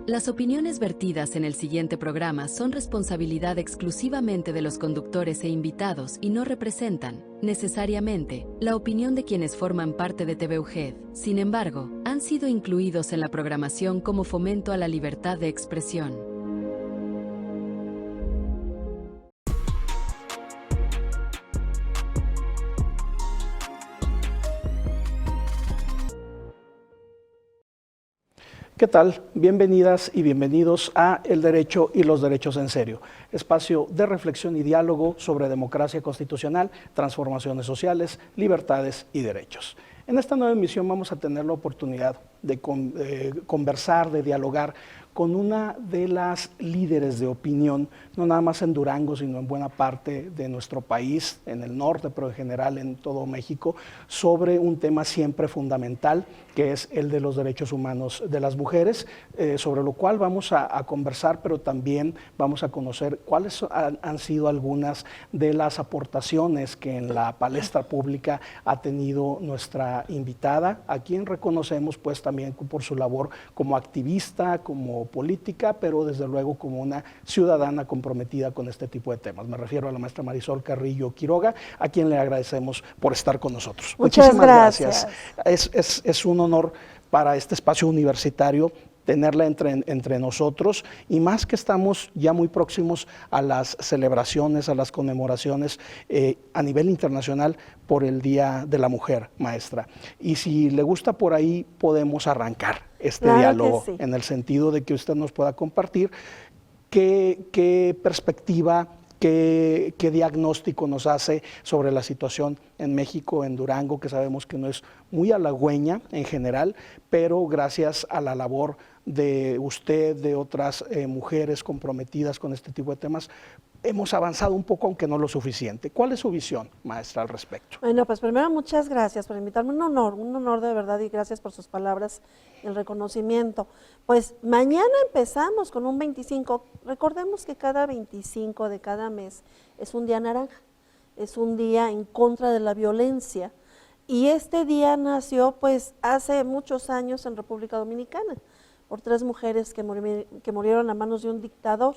Las opiniones vertidas en el siguiente programa son responsabilidad exclusivamente de los conductores e invitados y no representan, necesariamente, la opinión de quienes forman parte de TV UGED. Sin embargo, han sido incluidos en la programación como fomento a la libertad de expresión. ¿Qué tal? Bienvenidas y bienvenidos a El Derecho y los Derechos en Serio, espacio de reflexión y diálogo sobre democracia constitucional, transformaciones sociales, libertades y derechos. En esta nueva emisión vamos a tener la oportunidad de conversar, de dialogar con una de las líderes de opinión, no nada más en Durango, sino en buena parte de nuestro país, en el norte, pero en general en todo México, sobre un tema siempre fundamental, que es el de los derechos humanos de las mujeres, sobre lo cual vamos a conversar, pero también vamos a conocer cuáles han sido algunas de las aportaciones que en la palestra pública ha tenido nuestra invitada, a quien reconocemos pues también por su labor como activista, como política, pero desde luego como una ciudadana comprometida con este tipo de temas. Me refiero a la maestra Marisol Carrillo Quiroga, a quien le agradecemos por estar con nosotros. Muchísimas gracias. Es un honor para este espacio universitario tenerla entre nosotros, y más que estamos ya muy próximos a las celebraciones, a las conmemoraciones a nivel internacional por el Día de la Mujer, maestra. Y si le gusta, por ahí podemos arrancar este diálogo, sí, en el sentido de que usted nos pueda compartir qué perspectiva, qué diagnóstico nos hace sobre la situación en México, en Durango, que sabemos que no es muy halagüeña en general, pero gracias a la labor de usted, de otras mujeres comprometidas con este tipo de temas, hemos avanzado un poco, aunque no lo suficiente. ¿Cuál es su visión, maestra, al respecto? Bueno, pues primero muchas gracias por invitarme, un honor de verdad, y gracias por sus palabras y el reconocimiento. Pues mañana empezamos con un 25, recordemos que cada 25 de cada mes es un día naranja, es un día en contra de la violencia, y este día nació pues hace muchos años en República Dominicana, por 3 mujeres que murieron a manos de un dictador,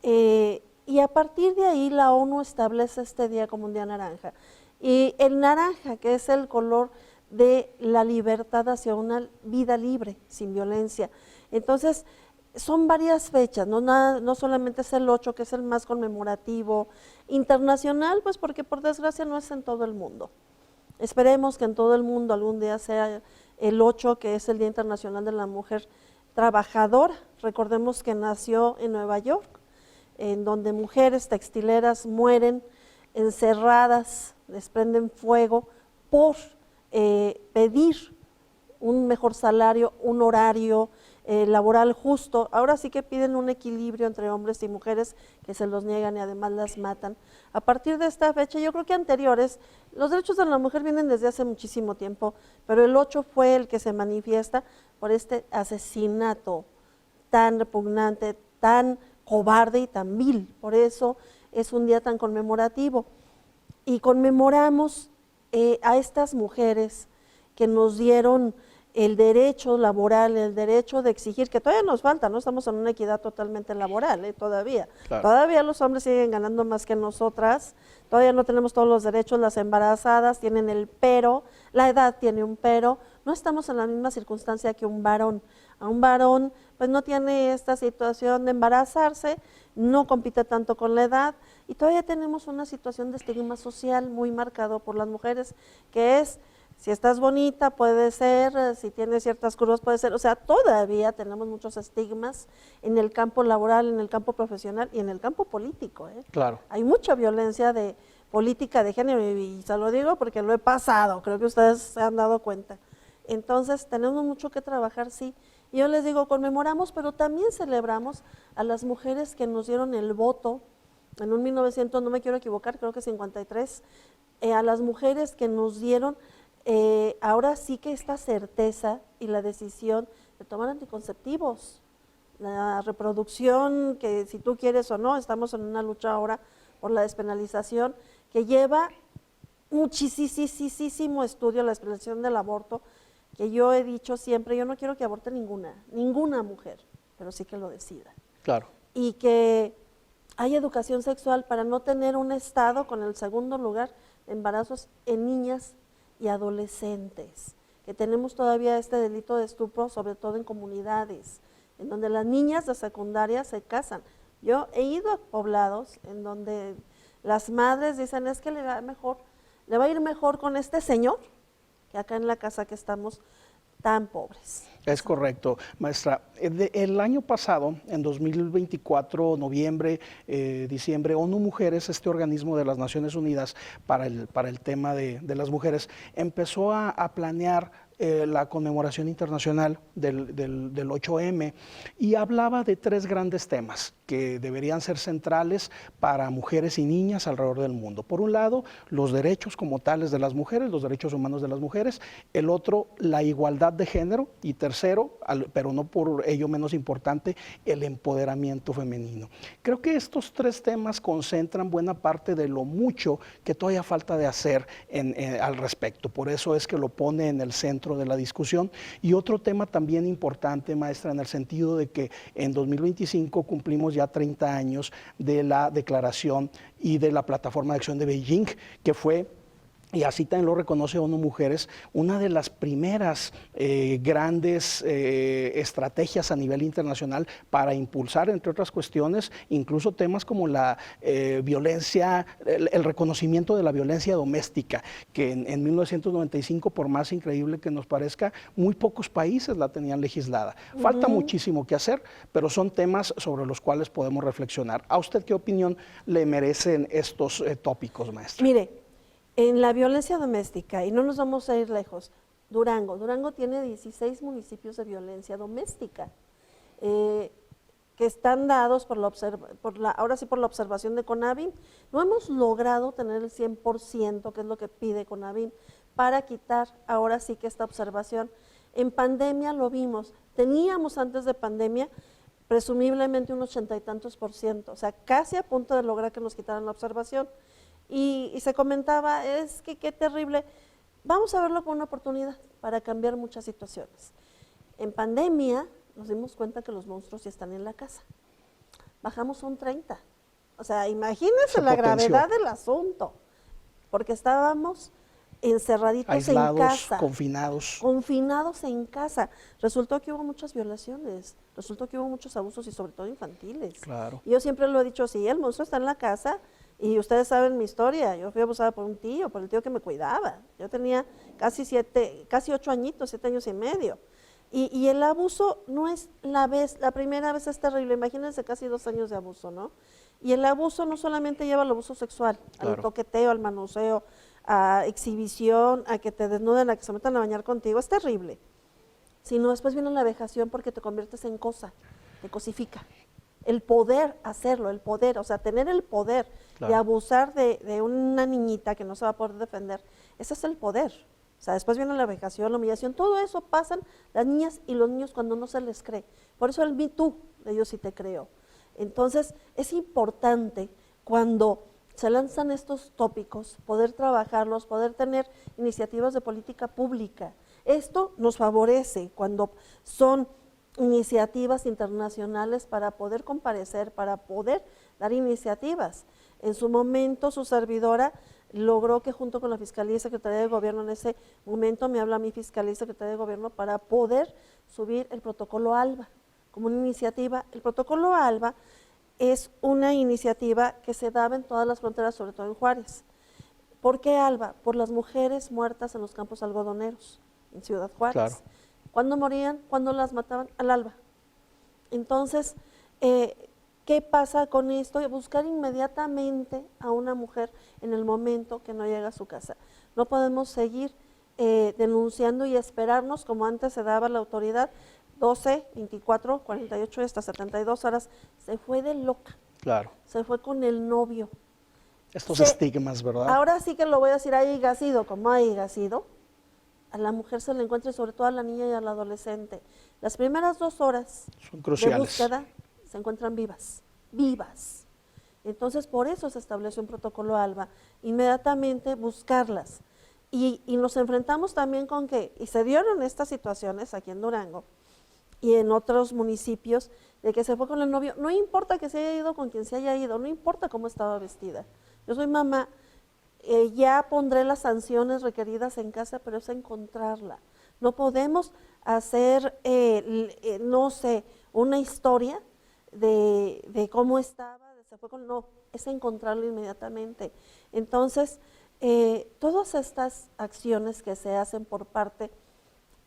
y a partir de ahí la ONU establece este día como un día naranja. Y el naranja, que es el color de la libertad hacia una vida libre, sin violencia. Entonces, son varias fechas, no solamente es el 8, que es el más conmemorativo, internacional, pues porque por desgracia no es en todo el mundo. Esperemos que en todo el mundo algún día sea el 8, que es el Día Internacional de la Mujer Trabajadora. Recordemos que nació en Nueva York, en donde mujeres textileras mueren encerradas, les prenden fuego por pedir un mejor salario, un horario laboral justo. Ahora sí que piden un equilibrio entre hombres y mujeres, que se los niegan y además las matan. A partir de esta fecha, yo creo que anteriores, los derechos de la mujer vienen desde hace muchísimo tiempo, pero el 8 fue el que se manifiesta por este asesinato tan repugnante, tan cobarde y tan vil. Por eso es un día tan conmemorativo. Y conmemoramos a estas mujeres que nos dieron el derecho laboral, el derecho de exigir, que todavía nos falta, no estamos en una equidad totalmente laboral, todavía. Claro. Todavía los hombres siguen ganando más que nosotras, todavía no tenemos todos los derechos, las embarazadas tienen el pero, la edad tiene un pero, no estamos en la misma circunstancia que un varón. A un varón pues no tiene esta situación de embarazarse, no compite tanto con la edad, y todavía tenemos una situación de estigma social muy marcado por las mujeres, que es, si estás bonita puede ser, si tienes ciertas curvas puede ser, o sea, todavía tenemos muchos estigmas en el campo laboral, en el campo profesional y en el campo político. Claro. Hay mucha violencia de política de género, y se lo digo porque lo he pasado, creo que ustedes se han dado cuenta. Entonces tenemos mucho que trabajar, sí. Yo les digo, conmemoramos, pero también celebramos a las mujeres que nos dieron el voto en un 1900, no me quiero equivocar, creo que 53, a las mujeres que nos dieron ahora sí que esta certeza y la decisión de tomar anticonceptivos, la reproducción, que si tú quieres o no, estamos en una lucha ahora por la despenalización, que lleva muchísimo estudio, la despenalización del aborto, que yo he dicho siempre, yo no quiero que aborte ninguna mujer, pero sí que lo decida. Claro. Y que haya educación sexual para no tener un estado con el segundo lugar de embarazos en niñas y adolescentes, que tenemos todavía este delito de estupro, sobre todo en comunidades, en donde las niñas de secundaria se casan. Yo he ido a poblados en donde las madres dicen, es que le va a ir mejor con este señor, que acá en la casa que estamos tan pobres. Es correcto, maestra. El año pasado, en 2024, noviembre, diciembre, ONU Mujeres, este organismo de las Naciones Unidas para el tema de las mujeres, empezó a planear la conmemoración internacional del 8M y hablaba de 3 grandes temas que deberían ser centrales para mujeres y niñas alrededor del mundo. Por un lado, los derechos como tales de las mujeres, los derechos humanos de las mujeres; el otro, la igualdad de género; y tercero, pero no por ello menos importante, el empoderamiento femenino. Creo que estos 3 temas concentran buena parte de lo mucho que todavía falta de hacer al respecto. Por eso es que lo pone en el centro de la discusión. Y otro tema también importante, maestra, en el sentido de que en 2025 cumplimos ya 30 años de la declaración y de la plataforma de acción de Beijing, que fue, y así también lo reconoce ONU Mujeres, una de las primeras grandes estrategias a nivel internacional para impulsar, entre otras cuestiones, incluso temas como la violencia, el reconocimiento de la violencia doméstica, que en 1995, por más increíble que nos parezca, muy pocos países la tenían legislada. Falta muchísimo que hacer, pero son temas sobre los cuales podemos reflexionar. ¿A usted qué opinión le merecen estos tópicos, maestra? Mire, en la violencia doméstica, y no nos vamos a ir lejos, Durango tiene 16 municipios de violencia doméstica, que están dados por ahora sí por la observación de CONAVIM. No hemos logrado tener el 100%, que es lo que pide CONAVIM, para quitar ahora sí que esta observación. En pandemia lo vimos, teníamos antes de pandemia presumiblemente un 80 y tantos %, o sea, casi a punto de lograr que nos quitaran la observación. Y se comentaba, es que qué terrible, vamos a verlo como una oportunidad para cambiar muchas situaciones. En pandemia nos dimos cuenta que los monstruos ya están en la casa, bajamos un 30, o sea, imagínense la gravedad del asunto, porque estábamos encerraditos, aislados, en casa, confinados en casa. Resultó que hubo muchas violaciones, resultó que hubo muchos abusos y sobre todo infantiles. Claro. Y yo siempre lo he dicho así, el monstruo está en la casa. Y ustedes saben mi historia, yo fui abusada por un tío, por el tío que me cuidaba. Yo tenía casi 8 añitos, 7 años y medio. Y el abuso no es la primera vez es terrible, imagínense casi 2 años de abuso, ¿no? Y el abuso no solamente lleva al abuso sexual, claro, al toqueteo, al manoseo, a exhibición, a que te desnuden, a que se metan a bañar contigo, es terrible. Sino después viene la vejación porque te conviertes en cosa, te cosifica. El poder hacerlo, o sea, tener el poder claro, de abusar de una niñita que no se va a poder defender, ese es el poder. O sea, después viene la vejación, la humillación, todo eso pasan las niñas y los niños cuando no se les cree. Por eso el Me Too, de Yo sí te creo. Entonces, es importante cuando se lanzan estos tópicos, poder trabajarlos, poder tener iniciativas de política pública. Esto nos favorece cuando son iniciativas internacionales para poder comparecer, para poder dar iniciativas. En su momento, su servidora logró que junto con la Fiscalía y Secretaría de Gobierno, en ese momento me habla mi Fiscalía y Secretaría de Gobierno, para poder subir el protocolo ALBA como una iniciativa. El protocolo ALBA es una iniciativa que se daba en todas las fronteras, sobre todo en Juárez. ¿Por qué ALBA? Por las mujeres muertas en los campos algodoneros, en Ciudad Juárez. claro. ¿Cuándo morían? ¿Cuándo las mataban? Al alba. Entonces, ¿qué pasa con esto? Buscar inmediatamente a una mujer en el momento que no llega a su casa. No podemos seguir denunciando y esperarnos como antes se daba la autoridad, 12, 24, 48 hasta 72 horas. Se fue de loca. Claro. Se fue con el novio. Estos estigmas, ¿verdad? Ahora sí que lo voy a decir, haya sido como haya sido, a la mujer se le encuentra, y sobre todo a la niña y al adolescente. Las primeras 2 horas son cruciales. De búsqueda se encuentran vivas. Entonces, por eso se estableció un protocolo ALBA, inmediatamente buscarlas. Y nos enfrentamos también con que, y se dieron estas situaciones aquí en Durango, y en otros municipios, de que se fue con el novio, no importa que se haya ido con quien se haya ido, no importa cómo estaba vestida. Yo soy mamá, ya pondré las sanciones requeridas en casa, pero es encontrarla. No podemos hacer, no sé, una historia de cómo estaba, se fue con, no, es encontrarlo inmediatamente. Entonces, todas estas acciones que se hacen por parte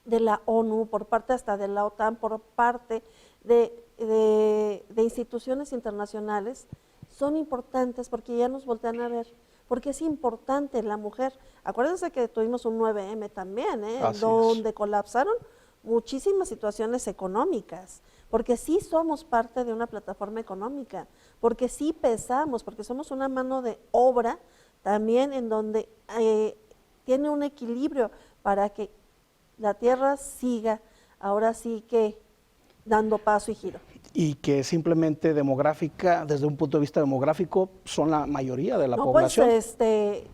de la ONU, por parte hasta de la OTAN, por parte de instituciones internacionales, son importantes porque ya nos voltean a ver, porque es importante la mujer. Acuérdense que tuvimos un 9M también, donde colapsaron muchísimas situaciones económicas, porque sí somos parte de una plataforma económica, porque sí pesamos, porque somos una mano de obra también en donde tiene un equilibrio para que la tierra siga, ahora sí que dando paso y giro. Y que simplemente demográfica, desde un punto de vista demográfico, son la mayoría de la no, población. Pues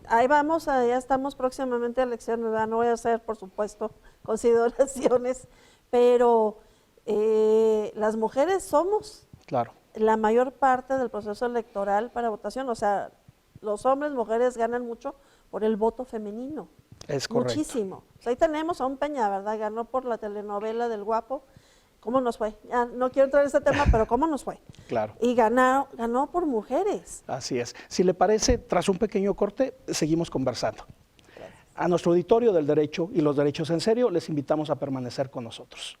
ahí vamos, ya estamos próximamente a elecciones, ¿verdad? No voy a hacer, por supuesto, consideraciones, pero las mujeres somos Claro. la mayor parte del proceso electoral para votación, o sea, los hombres, mujeres ganan mucho por el voto femenino. Es correcto. Muchísimo. O sea, ahí tenemos a un Peña, ¿verdad? Ganó por la telenovela del Guapo. ¿Cómo nos fue? Ya no quiero entrar en este tema, pero ¿cómo nos fue? Claro. Y ganó por mujeres. Así es. Si le parece, tras un pequeño corte, seguimos conversando. Gracias. A nuestro auditorio del Derecho y los Derechos en Serio, les invitamos a permanecer con nosotros.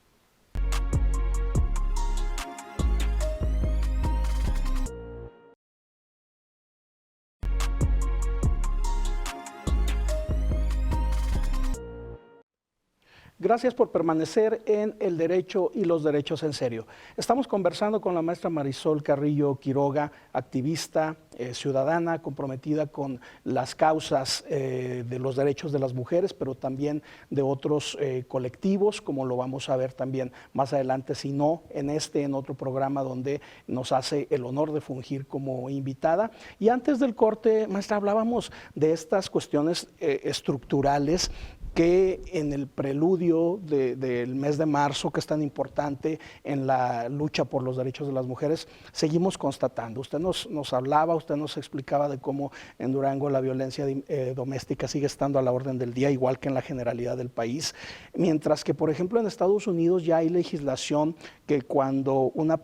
Gracias por permanecer en El Derecho y los Derechos en Serio. Estamos conversando con la maestra Marisol Carrillo Quiroga, activista ciudadana comprometida con las causas de los derechos de las mujeres, pero también de otros colectivos, como lo vamos a ver también más adelante, si no en otro programa donde nos hace el honor de fungir como invitada. Y antes del corte, maestra, hablábamos de estas cuestiones estructurales que en el preludio del mes de marzo, que es tan importante en la lucha por los derechos de las mujeres, seguimos constatando. Usted nos hablaba, usted nos explicaba de cómo en Durango la violencia doméstica sigue estando a la orden del día, igual que en la generalidad del país, mientras que, por ejemplo, en Estados Unidos ya hay legislación que cuando una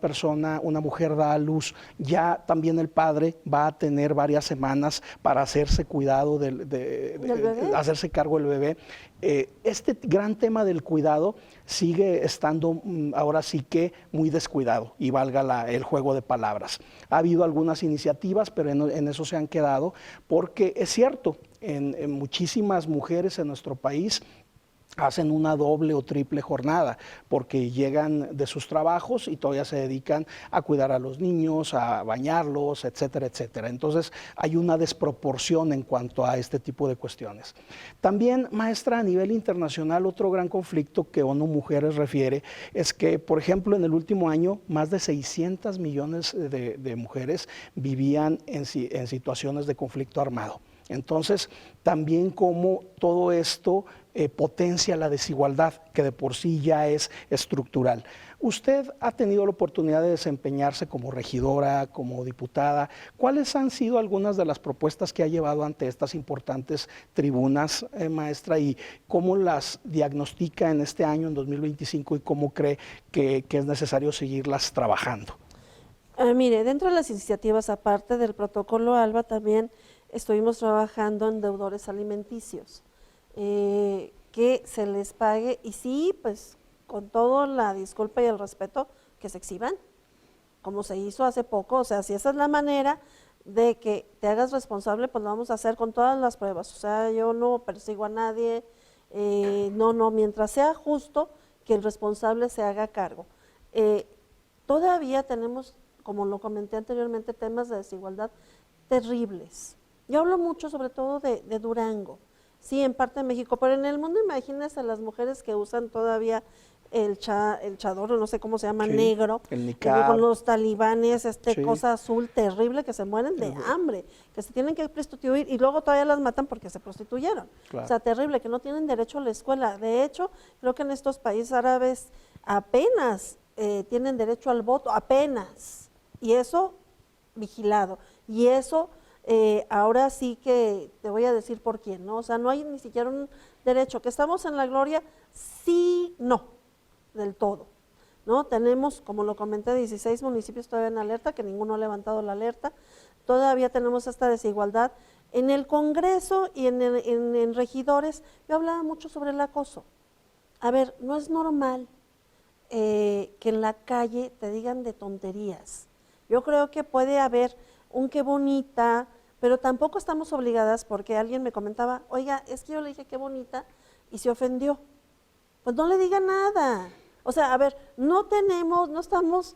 mujer da a luz, ya también el padre va a tener varias semanas para hacerse cuidado hacerse cargo del bebé. Este gran tema del cuidado sigue estando ahora sí que muy descuidado, y valga el juego de palabras. Ha habido algunas iniciativas, pero en eso se han quedado, porque es cierto, en muchísimas mujeres en nuestro país hacen una doble o triple jornada, porque llegan de sus trabajos y todavía se dedican a cuidar a los niños, a bañarlos, etcétera, etcétera. Entonces hay una desproporción en cuanto a este tipo de cuestiones. También, maestra, a nivel internacional, otro gran conflicto que ONU Mujeres refiere es que, por ejemplo, en el último año, más de 600 millones de mujeres vivían en situaciones de conflicto armado. Entonces, también como todo esto potencia la desigualdad, que de por sí ya es estructural. Usted ha tenido la oportunidad de desempeñarse como regidora, como diputada. ¿Cuáles han sido algunas de las propuestas que ha llevado ante estas importantes tribunas, maestra, y cómo las diagnostica en este año, en 2025, y cómo cree que es necesario seguirlas trabajando? Mire, dentro de las iniciativas, aparte del protocolo ALBA, también estuvimos trabajando en deudores alimenticios, que se les pague, y sí, pues con toda la disculpa y el respeto, que se exhiban, como se hizo hace poco. O sea, si esa es la manera de que te hagas responsable, pues lo vamos a hacer con todas las pruebas. O sea, yo no persigo a nadie, no, mientras sea justo que el responsable se haga cargo. Todavía tenemos, como lo comenté anteriormente, temas de desigualdad terribles. Yo hablo mucho sobre todo de Durango, sí, en parte de México, pero en el mundo imagínense las mujeres que usan todavía el chador, no sé cómo se llama, Sí, negro, el niqab. con los talibanes, Sí. cosa azul terrible, que se mueren de hambre, que se tienen que prostituir y luego todavía las matan porque se prostituyeron. Claro. O sea, terrible, que no tienen derecho a la escuela. De hecho, creo que en estos países árabes apenas tienen derecho al voto, apenas. Y eso vigilado. Y eso ahora sí que te voy a decir por quién, ¿no? O sea, no hay ni siquiera un derecho. Que estamos en la gloria, sí, no, del todo, ¿no? Tenemos, como lo comenté, 16 municipios todavía en alerta, que ninguno ha levantado la alerta. Todavía tenemos esta desigualdad. En el Congreso y en regidores, yo hablaba mucho sobre el acoso. A ver, no es normal que en la calle te digan de tonterías. Yo creo que puede haber un qué bonita, pero tampoco estamos obligadas, porque alguien me comentaba, oiga, es que yo le dije qué bonita y se ofendió. Pues no le diga nada. O sea, a ver, no estamos,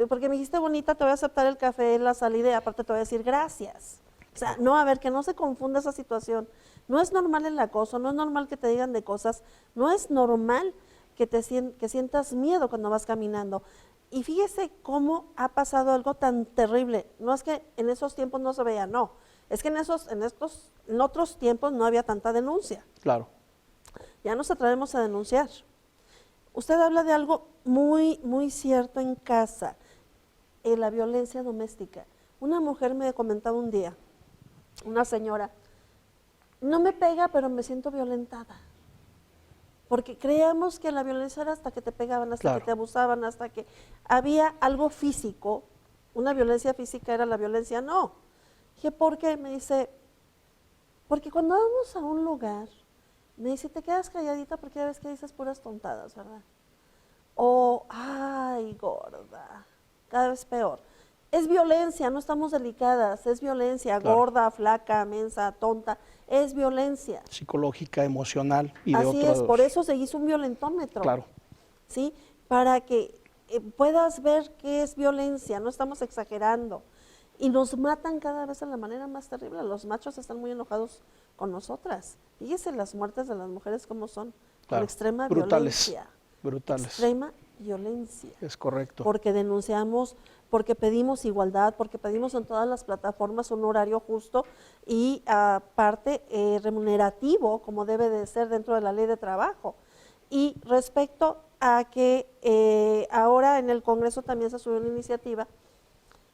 porque me dijiste bonita, te voy a aceptar el café, la salida y aparte te voy a decir gracias. O sea, no, a ver, que no se confunda esa situación. No es normal el acoso, no es normal que te digan de cosas, no es normal que sientas miedo cuando vas caminando. Y fíjese cómo ha pasado algo tan terrible. No es que en esos tiempos no se veía, no. Es que en otros tiempos no había tanta denuncia. Claro. Ya nos atrevemos a denunciar. Usted habla de algo muy, muy cierto en casa, la violencia doméstica. Una mujer me comentaba un día, una señora, no me pega, pero me siento violentada. Porque creíamos que la violencia era hasta que te pegaban, hasta Claro. que te abusaban, hasta que había algo físico. Una violencia física era la violencia, no. Dije, ¿por qué? Me dice, porque cuando vamos a un lugar, me dice, te quedas calladita porque ya ves que dices puras tontadas, ¿verdad? O, ay, gorda, cada vez peor. Es violencia, no estamos delicadas, es violencia, Claro. gorda, flaca, mensa, tonta, es violencia. Psicológica, emocional y de Así otros. es, por eso se hizo un violentómetro. Claro. ¿Sí? Para que puedas ver qué es violencia, no estamos exagerando. Y nos matan cada vez de la manera más terrible. Los machos están muy enojados con nosotras. Fíjese las muertes de las mujeres cómo son, Claro. con extrema Brutales. violencia. Brutales. Extrema violencia. Es correcto. Porque denunciamos, porque pedimos igualdad, porque pedimos en todas las plataformas un horario justo y aparte remunerativo, como debe de ser dentro de la ley de trabajo. Y respecto a que ahora en el Congreso también se subió una iniciativa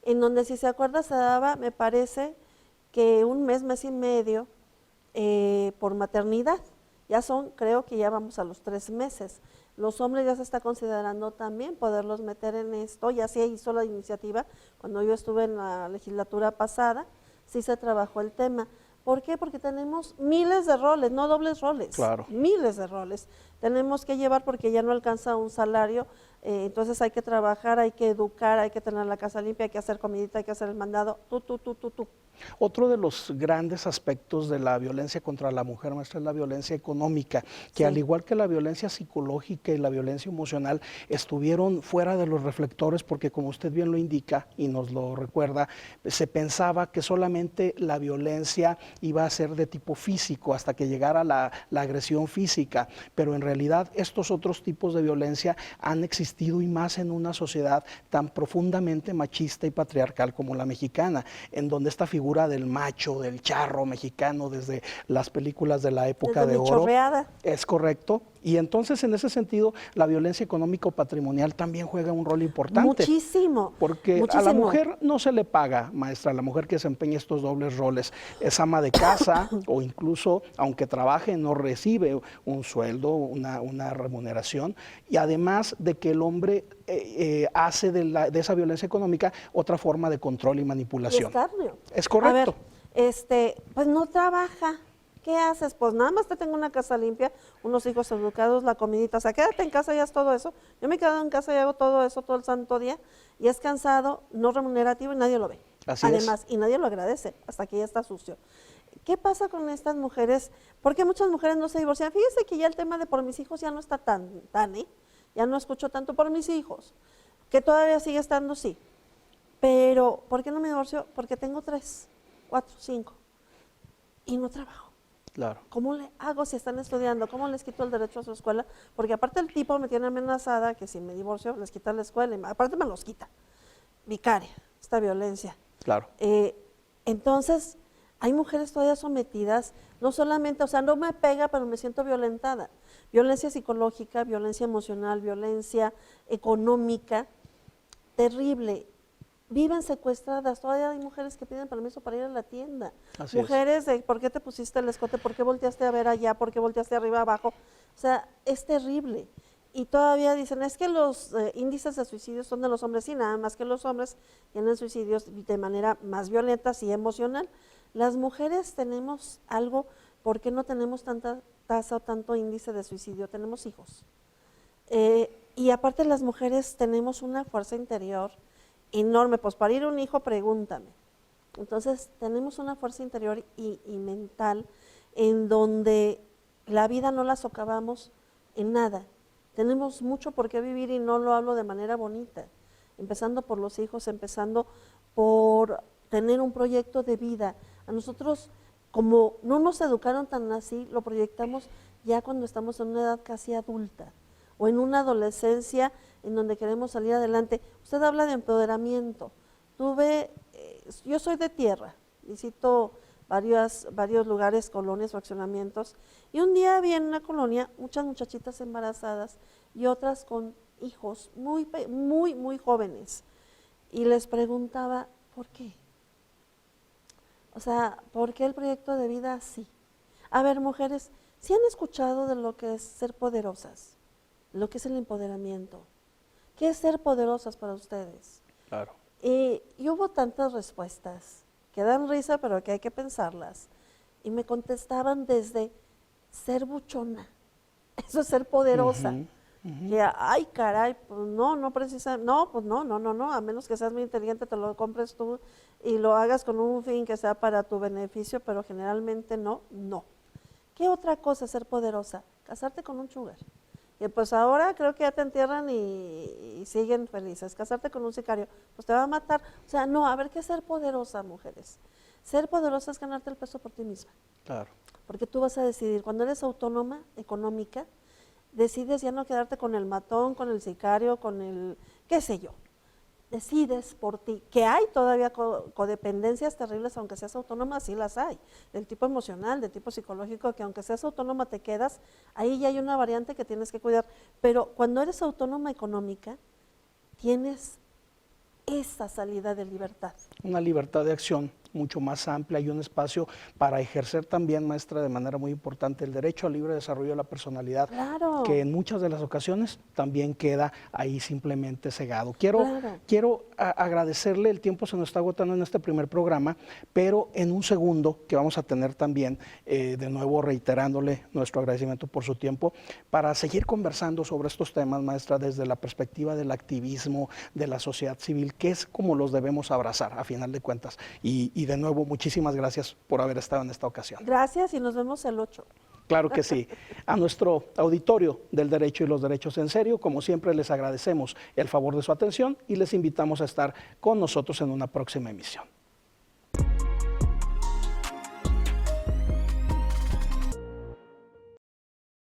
en donde, si se acuerda, se daba, me parece, que un mes, mes y medio por maternidad. Ya creo que ya vamos a los 3 meses. Los hombres ya se está considerando también poderlos meter en esto, ya se hizo la iniciativa, cuando yo estuve en la legislatura pasada, sí se trabajó el tema. ¿Por qué? Porque tenemos miles de roles, no dobles roles, Claro. miles de roles. Tenemos que llevar porque ya no alcanza un salario, entonces hay que trabajar, hay que educar, hay que tener la casa limpia, hay que hacer comidita, hay que hacer el mandado, tú. Otro de los grandes aspectos de la violencia contra la mujer, maestra, es la violencia económica, que Sí. al igual que la violencia psicológica y la violencia emocional, estuvieron fuera de los reflectores porque, como usted bien lo indica y nos lo recuerda, se pensaba que solamente la violencia iba a ser de tipo físico hasta que llegara la agresión física, pero en realidad estos otros tipos de violencia han existido y más en una sociedad tan profundamente machista y patriarcal como la mexicana, en donde esta figura del macho, del charro mexicano, desde las películas de la época Desde de mi oro. chorreada. Es correcto. Y entonces, en ese sentido, la violencia económica o patrimonial también juega un rol importante. Muchísimo. Porque muchísimo. a la mujer no se le paga, maestra, a la mujer que desempeña estos dobles roles. Es ama de casa o incluso, aunque trabaje, no recibe un sueldo, una remuneración. Y además de que el hombre hace de esa violencia económica otra forma de control y Y manipulación. escarnio. Es correcto. A ver, pues no trabaja. ¿Qué haces? Pues nada más te tengo una casa limpia, unos hijos educados, la comidita. O sea, quédate en casa y haz todo eso. Yo me quedo en casa y hago todo eso todo el santo día. Y es cansado, no remunerativo y nadie lo ve. Así es. Además, y nadie lo agradece hasta que ya está sucio. ¿Qué pasa con estas mujeres? Porque muchas mujeres no se divorcian. Fíjese que ya el tema de por mis hijos ya no está tan, ya no escucho tanto por mis hijos. Que todavía sigue estando, sí. Pero, ¿por qué no me divorcio? Porque tengo 3, 4, 5 y no trabajo. Claro. ¿Cómo le hago si están estudiando? ¿Cómo les quito el derecho a su escuela? Porque aparte el tipo me tiene amenazada que si me divorcio les quita la escuela, y aparte me los quita. Vicaria, esta violencia. Claro. Entonces, hay mujeres todavía sometidas, no solamente, o sea, no me pega, pero me siento violentada. Violencia psicológica, violencia emocional, violencia económica, terrible. Viven secuestradas, todavía hay mujeres que piden permiso para ir a la tienda. Así Mujeres de, ¿por qué te pusiste el escote? ¿Por qué volteaste a ver allá? ¿Por qué volteaste arriba, abajo? O sea, es terrible. Y todavía dicen, es que los índices de suicidios son de los hombres, y nada más que los hombres tienen suicidios de manera más violenta y emocional. Las mujeres tenemos algo, ¿por qué no tenemos tanta tasa o tanto índice de suicidio? Tenemos hijos. Y aparte las mujeres tenemos una fuerza interior enorme, pues para ir un hijo, pregúntame. Entonces tenemos una fuerza interior y mental en donde la vida no la socavamos en nada. Tenemos mucho por qué vivir y no lo hablo de manera bonita, empezando por los hijos, empezando por tener un proyecto de vida. A nosotros, como no nos educaron tan así, lo proyectamos ya cuando estamos en una edad casi adulta o en una adolescencia en donde queremos salir adelante. Usted habla de empoderamiento. Yo soy de tierra, visito varios lugares, colonias, fraccionamientos, y un día vi en una colonia muchas muchachitas embarazadas y otras con hijos muy jóvenes, y les preguntaba, ¿por qué? O sea, ¿por qué el proyecto de vida así? A ver, mujeres, ¿sí han escuchado de lo que es ser poderosas? Lo que es el empoderamiento. ¿Qué es ser poderosas para ustedes? Claro. Y hubo tantas respuestas que dan risa, pero que hay que pensarlas. Y me contestaban desde ser buchona, eso es ser poderosa. Que, ay, caray, pues no precisa, no, pues no, a menos que seas muy inteligente, te lo compres tú y lo hagas con un fin que sea para tu beneficio, pero generalmente no. ¿Qué otra cosa es ser poderosa? Casarte con un sugar. Y pues ahora creo que ya te entierran y siguen felices. Casarte con un sicario, pues te va a matar. O sea, no, a ver, ¿qué es ser poderosa, mujeres? Ser poderosa es ganarte el peso por ti misma. Claro. Porque tú vas a decidir, cuando eres autónoma, económica, decides ya no quedarte con el matón, con el sicario, con el, qué sé yo. Decides por ti, que hay todavía codependencias terribles, aunque seas autónoma, sí las hay, del tipo emocional, del tipo psicológico, que aunque seas autónoma te quedas, ahí ya hay una variante que tienes que cuidar, pero cuando eres autónoma económica, tienes esa salida de libertad. Una libertad de acción mucho más amplia y un espacio para ejercer también, maestra, de manera muy importante el derecho al libre desarrollo de la personalidad, Claro. que en muchas de las ocasiones también queda ahí simplemente cegado. Quiero agradecerle, el tiempo se nos está agotando en este primer programa, pero en un segundo que vamos a tener también, de nuevo reiterándole nuestro agradecimiento por su tiempo, para seguir conversando sobre estos temas, maestra, desde la perspectiva del activismo, de la sociedad civil, que es como los debemos abrazar a final de cuentas. Y de nuevo, muchísimas gracias por haber estado en esta ocasión. Gracias y nos vemos el 8. Claro que sí. A nuestro auditorio del Derecho y los Derechos en Serio, como siempre, les agradecemos el favor de su atención y les invitamos a estar con nosotros en una próxima emisión.